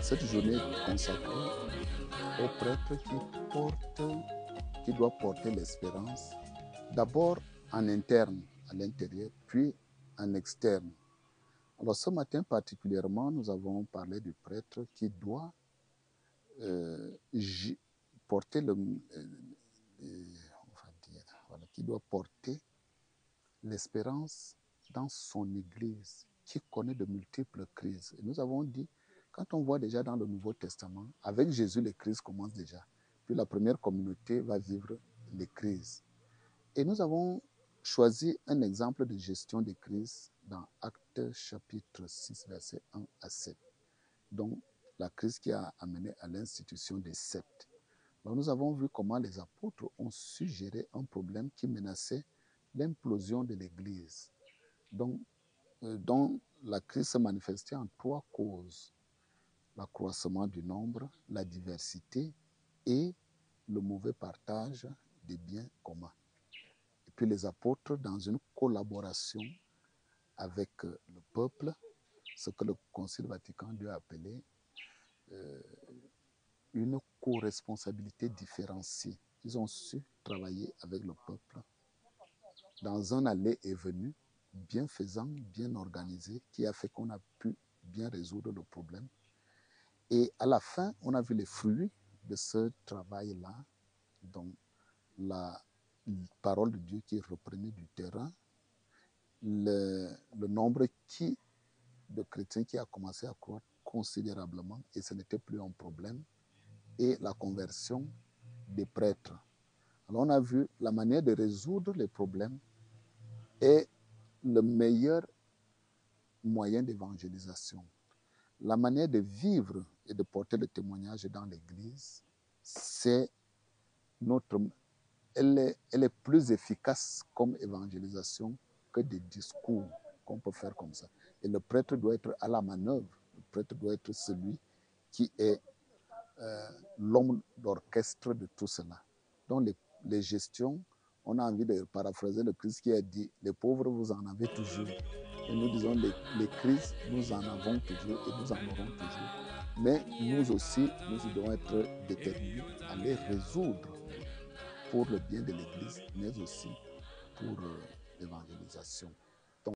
Cette journée est consacrée au prêtre qui doit porter l'espérance, d'abord en interne, à l'intérieur, puis en externe. Alors ce matin particulièrement, nous avons parlé du prêtre qui doit porter qui doit porter l'espérance dans son Église, qui connaît de multiples crises. Et nous avons dit, quand on voit déjà dans le Nouveau Testament, avec Jésus, les crises commencent déjà. Puis la première communauté va vivre les crises. Et nous avons choisi un exemple de gestion des crises dans Actes chapitre 6, versets 1 à 7. Donc, la crise qui a amené à l'institution des sectes. Donc, nous avons vu comment les apôtres ont su gérer un problème qui menaçait l'implosion de l'Église. Donc, la crise se manifestait en 3 causes. L'accroissement du nombre, la diversité et le mauvais partage des biens communs. Et puis les apôtres, dans une collaboration avec le peuple, ce que le Concile Vatican II a appelé une co-responsabilité différenciée. Ils ont su travailler avec le peuple dans un aller et venu bienfaisant, bien organisé, qui a fait qu'on a pu bien résoudre le problème. Et à la fin, on a vu les fruits de ce travail-là, donc la parole de Dieu qui reprenait du terrain, le nombre de chrétiens qui a commencé à croître considérablement, et ce n'était plus un problème, et la conversion des prêtres. Alors on a vu la manière de résoudre les problèmes est le meilleur moyen d'évangélisation. La manière de vivre et de porter le témoignage dans l'Église, elle est plus efficace comme évangélisation que des discours qu'on peut faire comme ça. Et le prêtre doit être à la manœuvre. Le prêtre doit être celui qui est l'homme d'orchestre de tout cela. Donc les gestions, on a envie de paraphraser le Christ qui a dit « Les pauvres, vous en avez toujours ». Et nous disons les crises, nous en avons toujours et nous en aurons toujours. Mais nous aussi, nous devons être déterminés à les résoudre pour le bien de l'Église, mais aussi pour l'évangélisation.